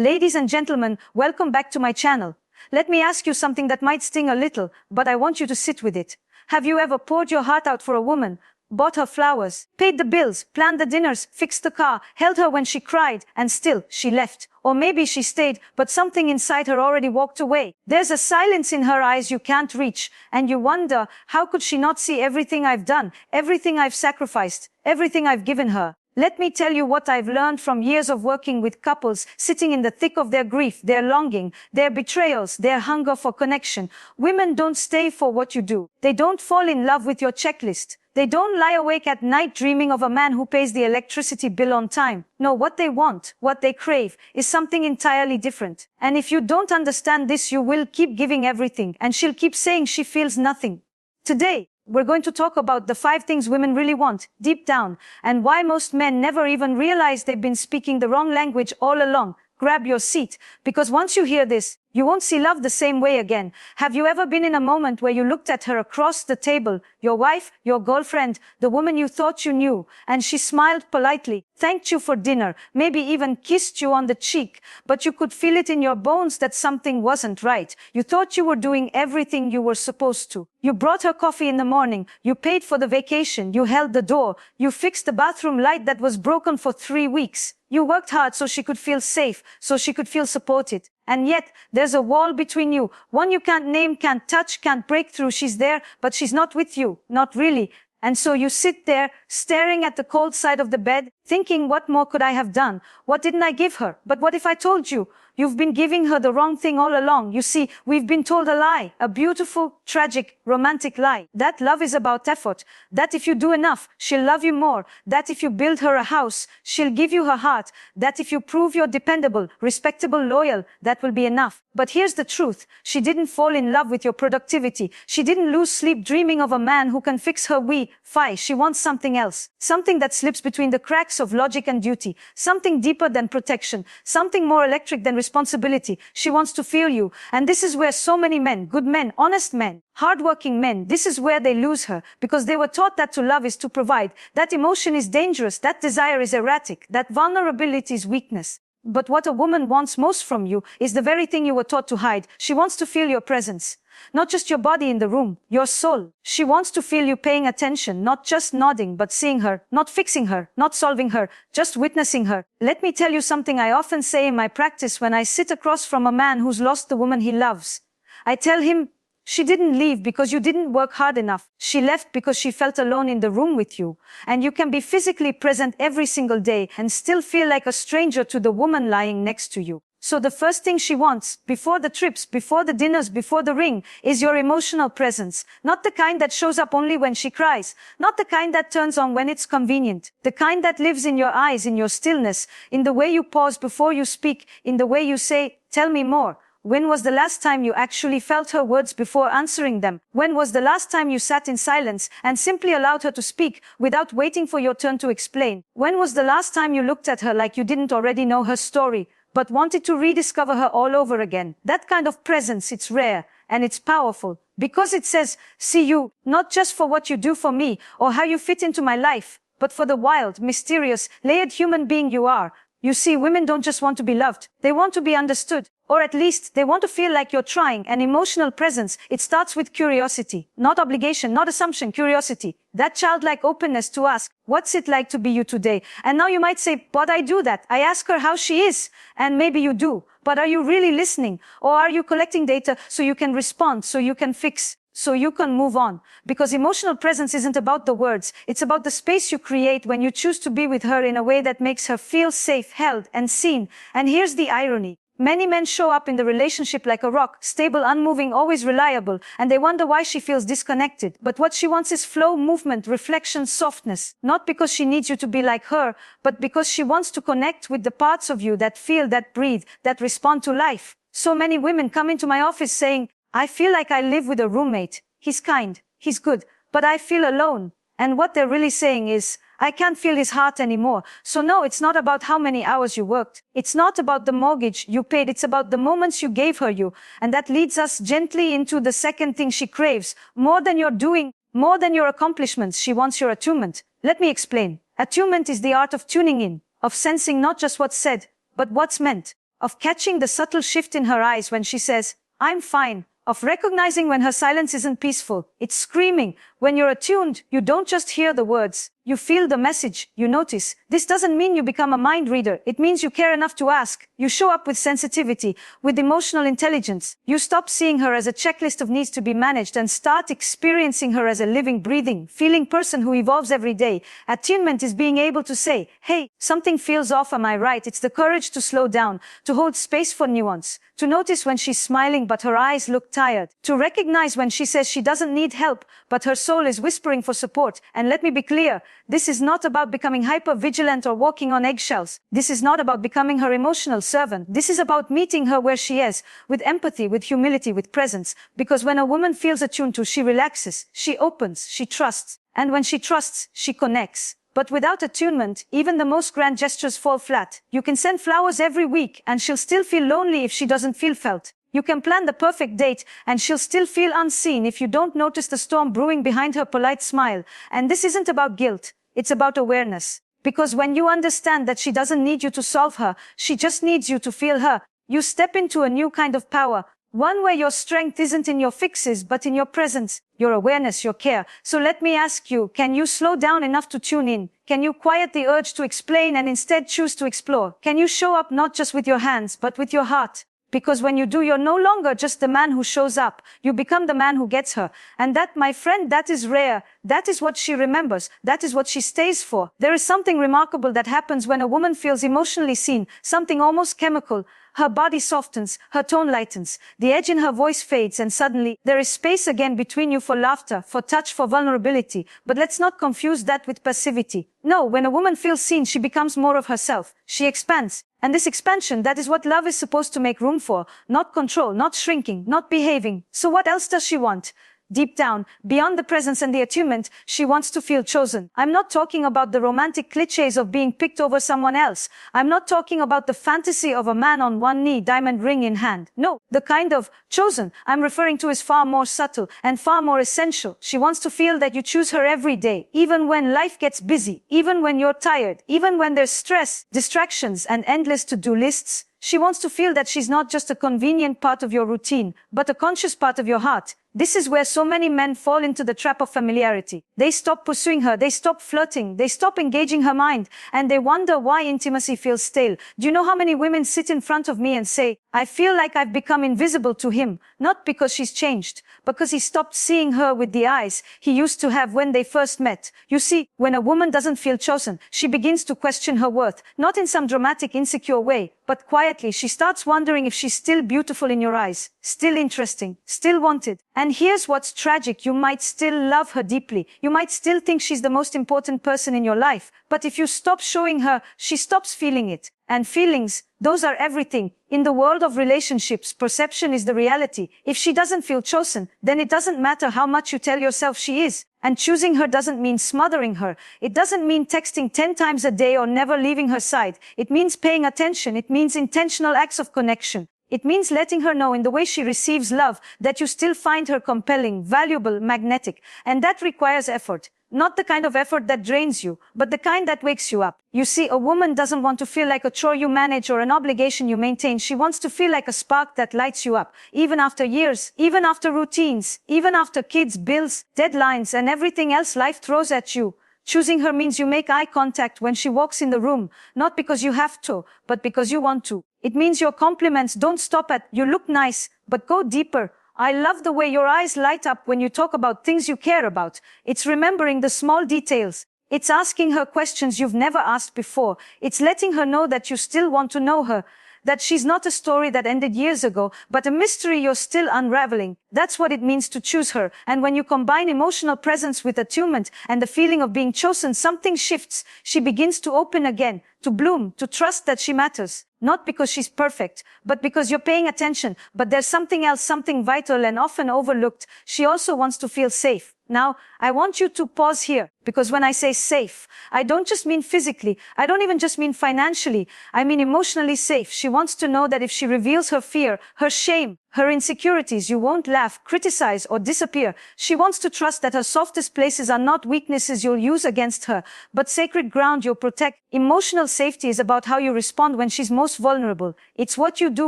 Ladies and gentlemen, welcome back to my channel. Let me ask you something that might sting a little, but I want you to sit with it. Have you ever poured your heart out for a woman, bought her flowers, paid the bills, planned the dinners, fixed the car, held her when she cried, and still she left? Or maybe she stayed, but something inside her already walked away. There's a silence in her eyes you can't reach, and you wonder, how could she not see everything I've done, everything I've sacrificed, everything I've given her? Let me tell you what I've learned from years of working with couples sitting in the thick of their grief, their longing, their betrayals, their hunger for connection. Women don't stay for what you do. They don't fall in love with your checklist. They don't lie awake at night dreaming of a man who pays the electricity bill on time. No, what they want, what they crave, is something entirely different. And if you don't understand this, you will keep giving everything, and she'll keep saying she feels nothing. Today, we're going to talk about the 5 things women really want, deep down, and why most men never even realize they've been speaking the wrong language all along. Grab your seat, because once you hear this, you won't see love the same way again. Have you ever been in a moment where you looked at her across the table, your wife, your girlfriend, the woman you thought you knew, and she smiled politely, thanked you for dinner, maybe even kissed you on the cheek, but you could feel it in your bones that something wasn't right. You thought you were doing everything you were supposed to. You brought her coffee in the morning, you paid for the vacation, you held the door, you fixed the bathroom light that was broken for 3 weeks. You worked hard so she could feel safe, so she could feel supported. And yet, there's a wall between you, one you can't name, can't touch, can't break through. She's there, but she's not with you, not really. And so you sit there, staring at the cold side of the bed, thinking, what more could I have done? What didn't I give her? But what if I told you? You've been giving her the wrong thing all along. You see, we've been told a lie, a beautiful, tragic, romantic lie. That love is about effort. That if you do enough, she'll love you more. That if you build her a house, she'll give you her heart. That if you prove you're dependable, respectable, loyal, that will be enough. But here's the truth. She didn't fall in love with your productivity. She didn't lose sleep dreaming of a man who can fix her Wi-Fi. She wants something else. Something that slips between the cracks of logic and duty. Something deeper than protection. Something more electric than responsibility. She wants to feel you. And this is where so many men, good men, honest men, hardworking men, this is where they lose her, because they were taught that to love is to provide. That emotion is dangerous. That desire is erratic. That vulnerability is weakness. But what a woman wants most from you is the very thing you were taught to hide. She wants to feel your presence. Not just your body in the room, your soul. She wants to feel you paying attention, not just nodding, but seeing her, not fixing her, not solving her, just witnessing her. Let me tell you something I often say in my practice when I sit across from a man who's lost the woman he loves. I tell him, she didn't leave because you didn't work hard enough. She left because she felt alone in the room with you. And you can be physically present every single day and still feel like a stranger to the woman lying next to you. So the first thing she wants, before the trips, before the dinners, before the ring, is your emotional presence. Not the kind that shows up only when she cries. Not the kind that turns on when it's convenient. The kind that lives in your eyes, in your stillness, in the way you pause before you speak, in the way you say, tell me more. When was the last time you actually felt her words before answering them? When was the last time you sat in silence and simply allowed her to speak without waiting for your turn to explain? When was the last time you looked at her like you didn't already know her story, but wanted to rediscover her all over again? That kind of presence, it's rare and it's powerful because it says, see you, not just for what you do for me or how you fit into my life, but for the wild, mysterious, layered human being you are. You see, women don't just want to be loved. They want to be understood. Or at least, they want to feel like you're trying. An emotional presence, it starts with curiosity. Not obligation, not assumption, curiosity. That childlike openness to ask, what's it like to be you today? And now you might say, but I do that. I ask her how she is. And maybe you do. But are you really listening? Or are you collecting data so you can respond, so you can fix, so you can move on? Because emotional presence isn't about the words. It's about the space you create when you choose to be with her in a way that makes her feel safe, held, and seen. And here's the irony. Many men show up in the relationship like a rock, stable, unmoving, always reliable, and they wonder why she feels disconnected. But what she wants is flow, movement, reflection, softness. Not because she needs you to be like her, but because she wants to connect with the parts of you that feel, that breathe, that respond to life. So many women come into my office saying, I feel like I live with a roommate. He's kind, he's good, but I feel alone. And what they're really saying is, I can't feel his heart anymore. So no, it's not about how many hours you worked. It's not about the mortgage you paid. It's about the moments you gave her you. And that leads us gently into the second thing she craves. More than your doing, more than your accomplishments, she wants your attunement. Let me explain. Attunement is the art of tuning in, of sensing not just what's said, but what's meant. of catching the subtle shift in her eyes when she says, "I'm fine," of recognizing when her silence isn't peaceful, it's screaming. When you're attuned, you don't just hear the words, you feel the message, you notice. This doesn't mean you become a mind reader, it means you care enough to ask. You show up with sensitivity, with emotional intelligence. You stop seeing her as a checklist of needs to be managed and start experiencing her as a living, breathing, feeling person who evolves every day. Attunement is being able to say, "Hey, something feels off, am I right?" It's the courage to slow down, to hold space for nuance, to notice when she's smiling but her eyes look tired, to recognize when she says she doesn't need help, but her soul is whispering for support. And let me be clear, this is not about becoming hyper-vigilant or walking on eggshells. This is not about becoming her emotional servant. This is about meeting her where she is, with empathy, with humility, with presence. Because when a woman feels attuned to, she relaxes, she opens, she trusts. And when she trusts, she connects. But without attunement, even the most grand gestures fall flat. You can send flowers every week, and she'll still feel lonely if she doesn't feel felt. You can plan the perfect date, and she'll still feel unseen if you don't notice the storm brewing behind her polite smile. And this isn't about guilt, it's about awareness. Because when you understand that she doesn't need you to solve her, she just needs you to feel her, you step into a new kind of power. One where your strength isn't in your fixes, but in your presence, your awareness, your care. So let me ask you, can you slow down enough to tune in? Can you quiet the urge to explain and instead choose to explore? Can you show up not just with your hands, but with your heart? Because when you do, you're no longer just the man who shows up. You become the man who gets her. And that, my friend, that is rare. That is what she remembers. That is what she stays for. There is something remarkable that happens when a woman feels emotionally seen, something almost chemical. Her body softens, her tone lightens, the edge in her voice fades, and suddenly there is space again between you for laughter, for touch, for vulnerability. But let's not confuse that with passivity. No, when a woman feels seen, she becomes more of herself. She expands. And this expansion, that is what love is supposed to make room for. Not control, not shrinking, not behaving. So what else does she want? Deep down, beyond the presence and the attunement, she wants to feel chosen. I'm not talking about the romantic cliches of being picked over someone else. I'm not talking about the fantasy of a man on one knee, diamond ring in hand. No, the kind of chosen I'm referring to is far more subtle and far more essential. She wants to feel that you choose her every day, even when life gets busy, even when you're tired, even when there's stress, distractions, and endless to-do lists. She wants to feel that she's not just a convenient part of your routine, but a conscious part of your heart. This is where so many men fall into the trap of familiarity. They stop pursuing her, they stop flirting, they stop engaging her mind, and they wonder why intimacy feels stale. Do you know how many women sit in front of me and say, "I feel like I've become invisible to him," not because she's changed, because he stopped seeing her with the eyes he used to have when they first met. You see, when a woman doesn't feel chosen, she begins to question her worth, not in some dramatic, insecure way, but quietly. She starts wondering if she's still beautiful in your eyes, still interesting, still wanted. And here's what's tragic. You might still love her deeply. You might still think she's the most important person in your life. But if you stop showing her, she stops feeling it. And feelings, those are everything. In the world of relationships, perception is the reality. If she doesn't feel chosen, then it doesn't matter how much you tell yourself she is. And choosing her doesn't mean smothering her. It doesn't mean texting 10 times a day or never leaving her side. It means paying attention. It means intentional acts of connection. It means letting her know in the way she receives love that you still find her compelling, valuable, magnetic. And that requires effort. Not the kind of effort that drains you, but the kind that wakes you up. You see, a woman doesn't want to feel like a chore you manage or an obligation you maintain. She wants to feel like a spark that lights you up, even after years, even after routines, even after kids, bills, deadlines, and everything else life throws at you. Choosing her means you make eye contact when she walks in the room, not because you have to, but because you want to. It means your compliments don't stop at, "You look nice," but go deeper. "I love the way your eyes light up when you talk about things you care about." It's remembering the small details. It's asking her questions you've never asked before. It's letting her know that you still want to know her, that she's not a story that ended years ago, but a mystery you're still unraveling. That's what it means to choose her. And when you combine emotional presence with attunement and the feeling of being chosen, something shifts. She begins to open again, to bloom, to trust that she matters. Not because she's perfect, but because you're paying attention. But there's something else, something vital and often overlooked. She also wants to feel safe. Now, I want you to pause here, because when I say safe, I don't just mean physically. I don't even just mean financially. I mean emotionally safe. She wants to know that if she reveals her fear, her shame, Her insecurities, you won't laugh, criticize, or disappear. She wants to trust that her softest places are not weaknesses you'll use against her, but sacred ground you'll protect. Emotional safety is about how you respond when she's most vulnerable. It's what you do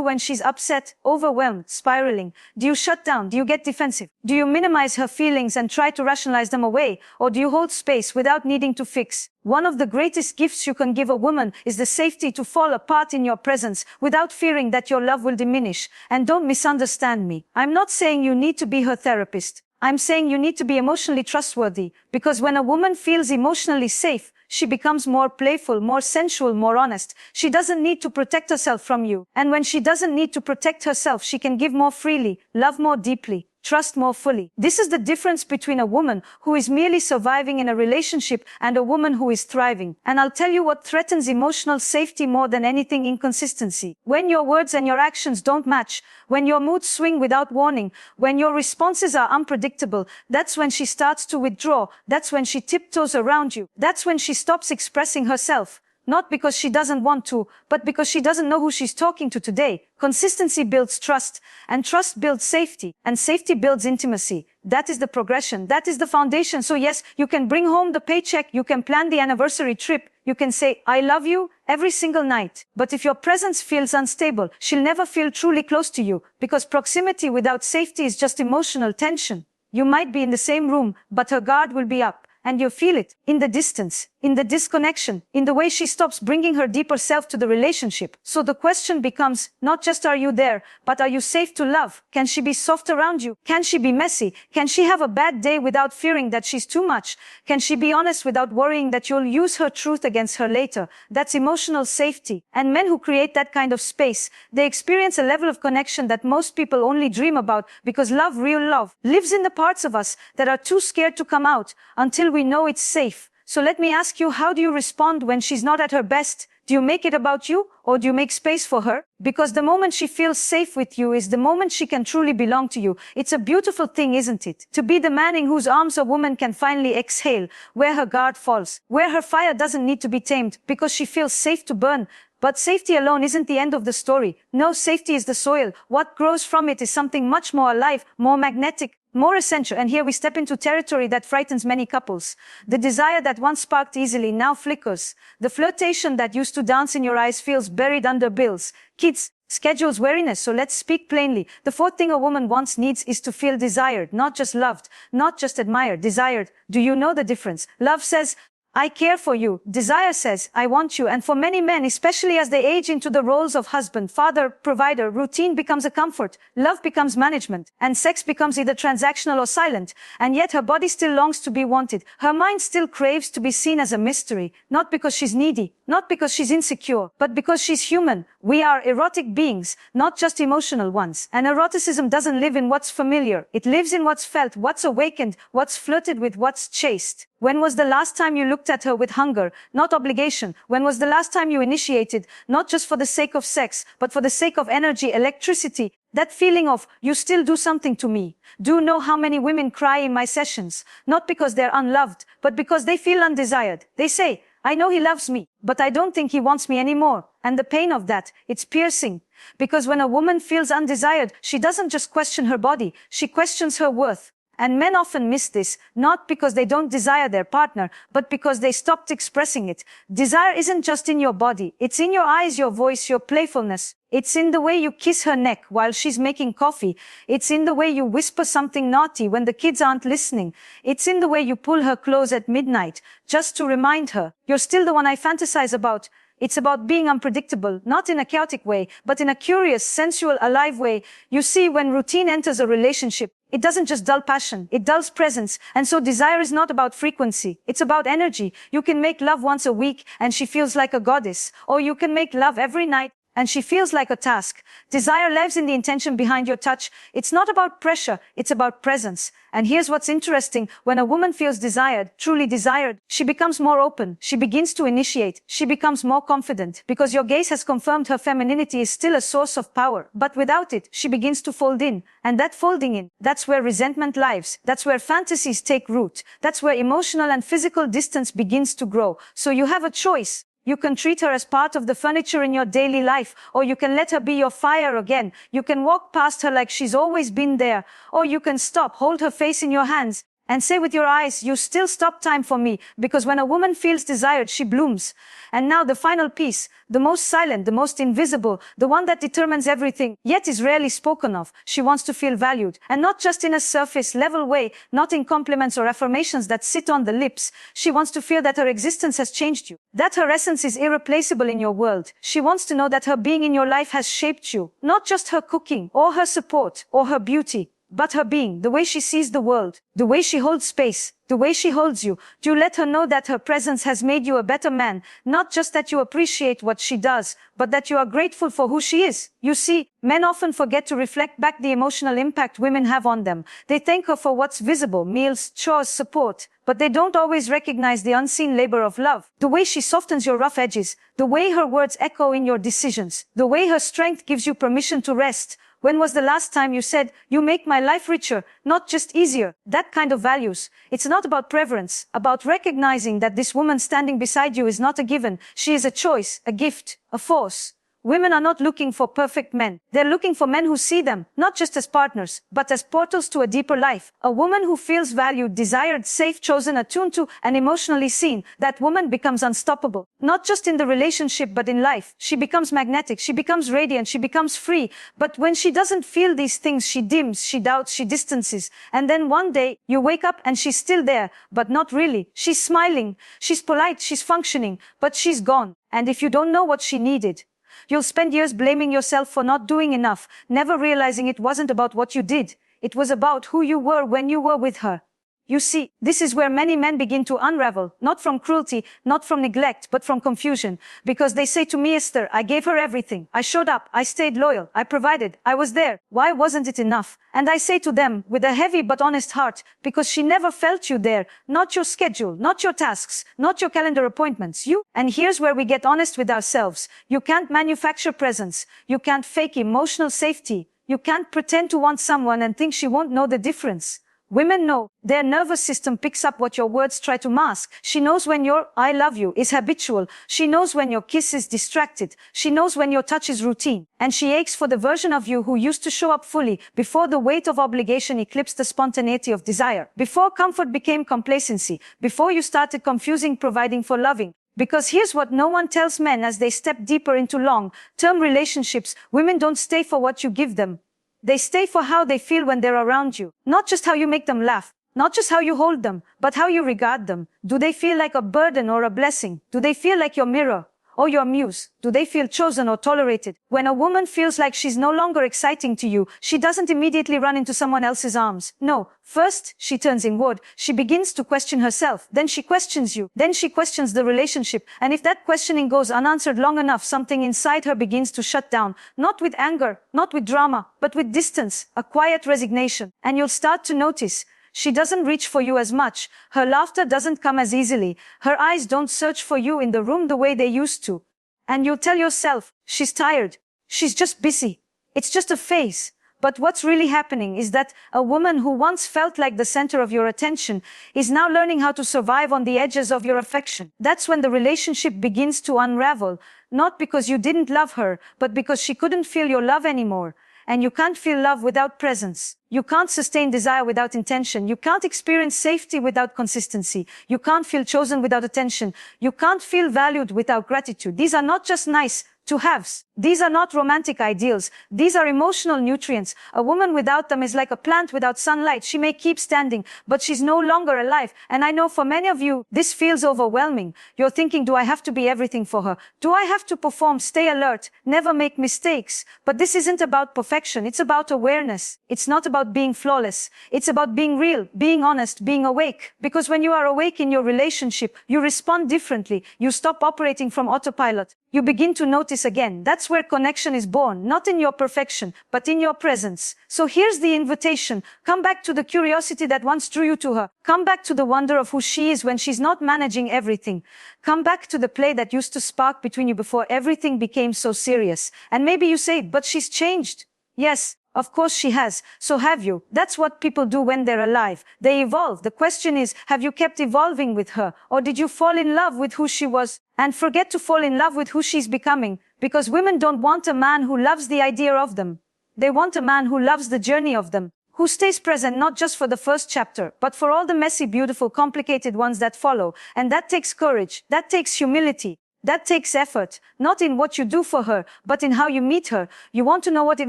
when she's upset, overwhelmed, spiraling. Do you shut down? Do you get defensive? Do you minimize her feelings and try to rationalize them away? Or do you hold space without needing to fix? One of the greatest gifts you can give a woman is the safety to fall apart in your presence without fearing that your love will diminish. And don't misunderstand me. I'm not saying you need to be her therapist. I'm saying you need to be emotionally trustworthy, because when a woman feels emotionally safe, she becomes more playful, more sensual, more honest. She doesn't need to protect herself from you. And when she doesn't need to protect herself, she can give more freely, love more deeply, trust more fully. This is the difference between a woman who is merely surviving in a relationship and a woman who is thriving. And I'll tell you what threatens emotional safety more than anything: inconsistency. When your words and your actions don't match, when your moods swing without warning, when your responses are unpredictable, that's when she starts to withdraw. That's when she tiptoes around you. That's when she stops expressing herself. Not because she doesn't want to, but because she doesn't know who she's talking to today. Consistency builds trust, and trust builds safety, and safety builds intimacy. That is the progression. That is the foundation. So yes, you can bring home the paycheck, you can plan the anniversary trip, you can say, "I love you," every single night. But if your presence feels unstable, she'll never feel truly close to you, because proximity without safety is just emotional tension. You might be in the same room, but her guard will be up. And you feel it in the distance, in the disconnection, in the way she stops bringing her deeper self to the relationship. So the question becomes not just are you there, but are you safe to love? Can she be soft around you? Can she be messy? Can she have a bad day without fearing that she's too much? Can she be honest without worrying that you'll use her truth against her later? That's emotional safety. And men who create that kind of space, they experience a level of connection that most people only dream about, because love, real love, lives in the parts of us that are too scared to come out until we know it's safe. So let me ask you, how do you respond when she's not at her best? Do you make it about you, or do you make space for her? Because the moment she feels safe with you is the moment she can truly belong to you. It's a beautiful thing, isn't it? To be the man in whose arms a woman can finally exhale, where her guard falls, where her fire doesn't need to be tamed, because she feels safe to burn. But safety alone isn't the end of the story. No, safety is the soil. What grows from it is something much more alive, more magnetic, more essential. And here we step into territory that frightens many couples. The desire that once sparked easily now flickers. The flirtation that used to dance in your eyes feels buried under bills, kids, schedules, weariness. So let's speak plainly. The fourth thing a woman needs is to feel desired, not just loved, not just admired, desired. Do you know the difference? Love says, "I care for you." Desire says, "I want you." And for many men, especially as they age into the roles of husband, father, provider, routine becomes a comfort, love becomes management, and sex becomes either transactional or silent. And yet her body still longs to be wanted. Her mind still craves to be seen as a mystery, not because she's needy, not because she's insecure, but because she's human. We are erotic beings, not just emotional ones. And eroticism doesn't live in what's familiar. It lives in what's felt, what's awakened, what's flirted with, what's chased. When was the last time you looked at her with hunger, not obligation? When was the last time you initiated, not just for the sake of sex, but for the sake of energy, electricity? That feeling of, you still do something to me. Do you know how many women cry in my sessions? Not because they're unloved, but because they feel undesired. They say, "I know he loves me, but I don't think he wants me anymore." And the pain of that, it's piercing. Because when a woman feels undesired, she doesn't just question her body, she questions her worth. And men often miss this, not because they don't desire their partner, but because they stopped expressing it. Desire isn't just in your body. It's in your eyes, your voice, your playfulness. It's in the way you kiss her neck while she's making coffee. It's in the way you whisper something naughty when the kids aren't listening. It's in the way you pull her clothes at midnight, just to remind her, "You're still the one I fantasize about." It's about being unpredictable, not in a chaotic way, but in a curious, sensual, alive way. You see, when routine enters a relationship, it doesn't just dull passion, it dulls presence. And so desire is not about frequency, it's about energy. You can make love once a week and she feels like a goddess. Or you can make love every night and she feels like a task. Desire lives in the intention behind your touch. It's not about pressure, it's about presence. And here's what's interesting. When a woman feels desired, truly desired, she becomes more open. She begins to initiate. She becomes more confident. Because your gaze has confirmed her femininity is still a source of power. But without it, she begins to fold in. And that folding in, that's where resentment lives. That's where fantasies take root. That's where emotional and physical distance begins to grow. So you have a choice. You can treat her as part of the furniture in your daily life, or you can let her be your fire again. You can walk past her like she's always been there, or you can stop, hold her face in your hands, and say with your eyes, you still stop time for me, because when a woman feels desired, she blooms. And now the final piece, the most silent, the most invisible, the one that determines everything, yet is rarely spoken of. She wants to feel valued, and not just in a surface level way, not in compliments or affirmations that sit on the lips. She wants to feel that her existence has changed you, that her essence is irreplaceable in your world. She wants to know that her being in your life has shaped you, not just her cooking, or her support, or her beauty, but her being, the way she sees the world, the way she holds space, the way she holds you. Do let her know that her presence has made you a better man, not just that you appreciate what she does, but that you are grateful for who she is. You see, men often forget to reflect back the emotional impact women have on them. They thank her for what's visible, meals, chores, support, but they don't always recognize the unseen labor of love. The way she softens your rough edges, the way her words echo in your decisions, the way her strength gives you permission to rest. When was the last time you said, you make my life richer, not just easier? That kind of values. It's not about preference, about recognizing that this woman standing beside you is not a given. She is a choice, a gift, a force. Women are not looking for perfect men. They're looking for men who see them, not just as partners, but as portals to a deeper life. A woman who feels valued, desired, safe, chosen, attuned to, and emotionally seen. That woman becomes unstoppable. Not just in the relationship, but in life. She becomes magnetic, she becomes radiant, she becomes free. But when she doesn't feel these things, she dims, she doubts, she distances. And then one day, you wake up and she's still there, but not really. She's smiling, she's polite, she's functioning, but she's gone. And if you don't know what she needed, you'll spend years blaming yourself for not doing enough, never realizing it wasn't about what you did. It was about who you were when you were with her. You see, this is where many men begin to unravel, not from cruelty, not from neglect, but from confusion. Because they say to me, Esther, I gave her everything. I showed up, I stayed loyal, I provided, I was there. Why wasn't it enough? And I say to them, with a heavy but honest heart, because she never felt you there, not your schedule, not your tasks, not your calendar appointments, you. And here's where we get honest with ourselves. You can't manufacture presence. You can't fake emotional safety. You can't pretend to want someone and think she won't know the difference. Women know. Their nervous system picks up what your words try to mask. She knows when your I love you is habitual. She knows when your kiss is distracted. She knows when your touch is routine. And she aches for the version of you who used to show up fully before the weight of obligation eclipsed the spontaneity of desire. Before comfort became complacency. Before you started confusing providing for loving. Because here's what no one tells men as they step deeper into long-term relationships. Women don't stay for what you give them. They stay for how they feel when they're around you. Not just how you make them laugh, not just how you hold them, but how you regard them. Do they feel like a burden or a blessing? Do they feel like your mirror or your muse? Do they feel chosen or tolerated? When a woman feels like she's no longer exciting to you, she doesn't immediately run into someone else's arms. No, first she turns inward. She begins to question herself. Then she questions you. Then she questions the relationship. And if that questioning goes unanswered long enough, something inside her begins to shut down. Not with anger, not with drama, but with distance, a quiet resignation. And you'll start to notice she doesn't reach for you as much. Her laughter doesn't come as easily. Her eyes don't search for you in the room the way they used to. And you'll tell yourself, she's tired. She's just busy. It's just a phase. But what's really happening is that a woman who once felt like the center of your attention is now learning how to survive on the edges of your affection. That's when the relationship begins to unravel, not because you didn't love her, but because she couldn't feel your love anymore. And you can't feel love without presence. You can't sustain desire without intention. You can't experience safety without consistency. You can't feel chosen without attention. You can't feel valued without gratitude. These are not just nice to haves. These are not romantic ideals. These are emotional nutrients. A woman without them is like a plant without sunlight. She may keep standing, but she's no longer alive. And I know for many of you, this feels overwhelming. You're thinking, do I have to be everything for her? Do I have to perform, stay alert, never make mistakes? But this isn't about perfection. It's about awareness. It's not about being flawless. It's about being real, being honest, being awake. Because when you are awake in your relationship, you respond differently. You stop operating from autopilot. You begin to notice again. That's where connection is born, not in your perfection, but in your presence. So here's the invitation. Come back to the curiosity that once drew you to her. Come back to the wonder of who she is when she's not managing everything. Come back to the play that used to spark between you before everything became so serious. And maybe you say, but she's changed. Yes, of course she has. So have you. That's what people do when they're alive. They evolve. The question is, have you kept evolving with her? Or did you fall in love with who she was? and forget to fall in love with who she's becoming, because women don't want a man who loves the idea of them. They want a man who loves the journey of them, who stays present not just for the first chapter, but for all the messy, beautiful, complicated ones that follow. And that takes courage, that takes humility, that takes effort, not in what you do for her, but in how you meet her. You want to know what it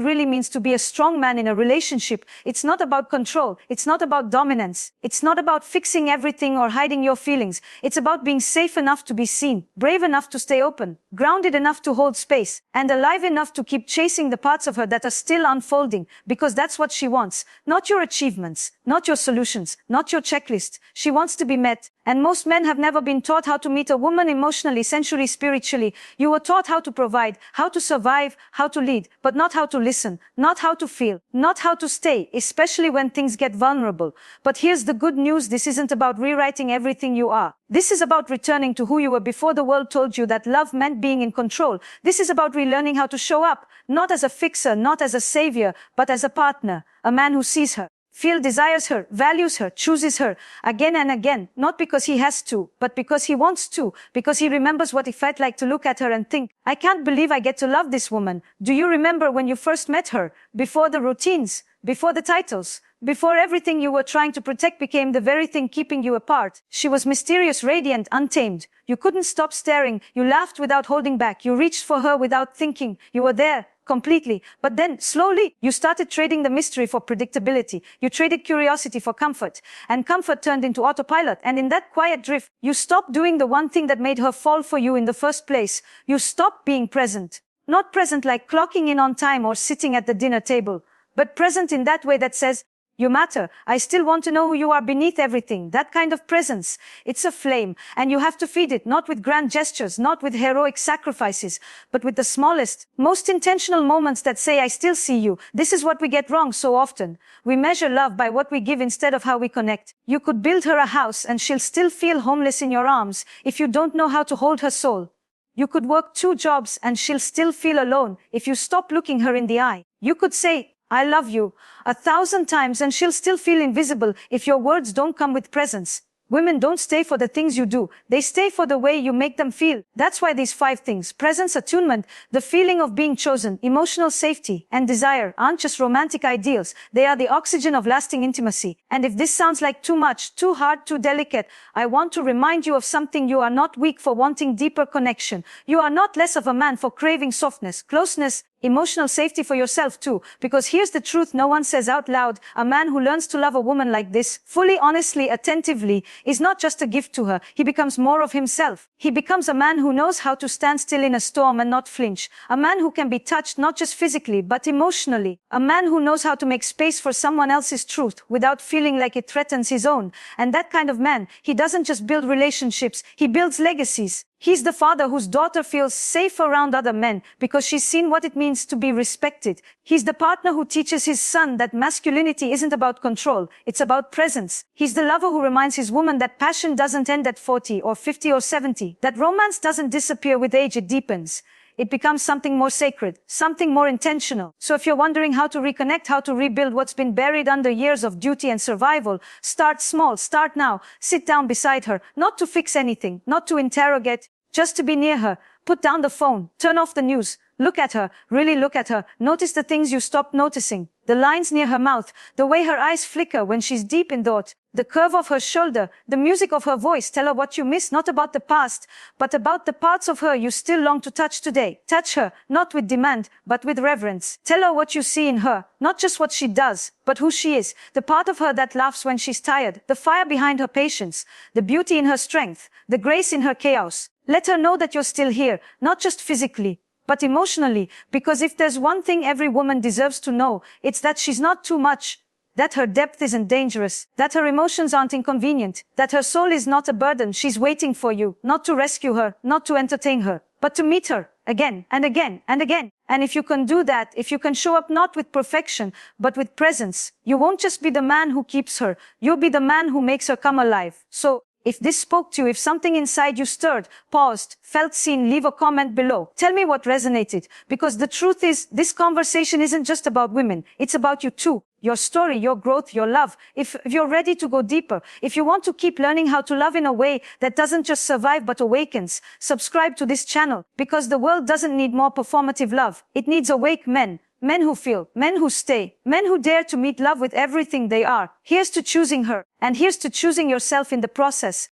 really means to be a strong man in a relationship. It's not about control. It's not about dominance. It's not about fixing everything or hiding your feelings. It's about being safe enough to be seen, brave enough to stay open, grounded enough to hold space, and alive enough to keep chasing the parts of her that are still unfolding, because that's what she wants. Not your achievements, not your solutions, not your checklist. She wants to be met. And most men have never been taught how to meet a woman emotionally, sensually, spiritually. You were taught how to provide, how to survive, how to lead, but not how to listen, not how to feel, not how to stay, especially when things get vulnerable. But here's the good news. This isn't about rewriting everything you are. This is about returning to who you were before the world told you that love meant being in control. This is about relearning how to show up, not as a fixer, not as a savior, but as a partner, a man who sees her, desires her, values her, chooses her again and again, not because he has to, but because he wants to, because he remembers what it felt like to look at her and think, I can't believe I get to love this woman. Do you remember when you first met her? Before the routines, before the titles, before everything you were trying to protect became the very thing keeping you apart. She was mysterious, radiant, untamed. You couldn't stop staring. You laughed without holding back. You reached for her without thinking. You were there. Completely. But then, slowly, you started trading the mystery for predictability. You traded curiosity for comfort. And comfort turned into autopilot. And in that quiet drift, you stopped doing the one thing that made her fall for you in the first place. You stopped being present. Not present like clocking in on time or sitting at the dinner table, but present in that way that says, you matter. I still want to know who you are beneath everything. That kind of presence. It's a flame, and you have to feed it, not with grand gestures, not with heroic sacrifices, but with the smallest, most intentional moments that say, I still see you. This is what we get wrong so often. We measure love by what we give instead of how we connect. You could build her a house, and she'll still feel homeless in your arms if you don't know how to hold her soul. You could work 2 jobs, and she'll still feel alone if you stop looking her in the eye. You could say, I love you 1,000 times and she'll still feel invisible if your words don't come with presence. Women don't stay for the things you do. They stay for the way you make them feel. That's why these 5 things, presence, attunement, the feeling of being chosen, emotional safety, and desire aren't just romantic ideals. They are the oxygen of lasting intimacy. And if this sounds like too much, too hard, too delicate, I want to remind you of something. You are not weak for wanting deeper connection. You are not less of a man for craving softness, closeness, emotional safety for yourself too, because here's the truth no one says out loud. A man who learns to love a woman like this, fully, honestly, attentively, is not just a gift to her. He becomes more of himself. He becomes a man who knows how to stand still in a storm and not flinch. A man who can be touched not just physically, but emotionally. A man who knows how to make space for someone else's truth without feeling like it threatens his own. And that kind of man, he doesn't just build relationships, he builds legacies. He's the father whose daughter feels safe around other men because she's seen what it means to be respected. He's the partner who teaches his son that masculinity isn't about control, it's about presence. He's the lover who reminds his woman that passion doesn't end at 40 or 50 or 70, that romance doesn't disappear with age, it deepens. It becomes something more sacred, something more intentional. So if you're wondering how to reconnect, how to rebuild what's been buried under years of duty and survival, start small, start now. Sit down beside her, not to fix anything, not to interrogate, just to be near her. Put down the phone, turn off the news, look at her, really look at her. Notice the things you stopped noticing. The lines near her mouth, the way her eyes flicker when she's deep in thought, the curve of her shoulder, the music of her voice. Tell her what you miss, not about the past, but about the parts of her you still long to touch today. Touch her, not with demand, but with reverence. Tell her what you see in her, not just what she does, but who she is. The part of her that laughs when she's tired, the fire behind her patience, the beauty in her strength, the grace in her chaos. Let her know that you're still here, not just physically, but emotionally, because if there's one thing every woman deserves to know, it's that she's not too much, that her depth isn't dangerous, that her emotions aren't inconvenient, that her soul is not a burden. She's waiting for you, not to rescue her, not to entertain her, but to meet her again and again and again. And if you can do that, if you can show up not with perfection, but with presence, you won't just be the man who keeps her, you'll be the man who makes her come alive. So, If this spoke to you, if something inside you stirred, paused, felt seen, leave a comment below. Tell me what resonated, because the truth is, this conversation isn't just about women. It's about you too. Your story, your growth, your love. If you're ready to go deeper, if you want to keep learning how to love in a way that doesn't just survive but awakens, subscribe to this channel, because the world doesn't need more performative love. It needs awake men. Men who feel, men who stay, men who dare to meet love with everything they are. Here's to choosing her, and here's to choosing yourself in the process.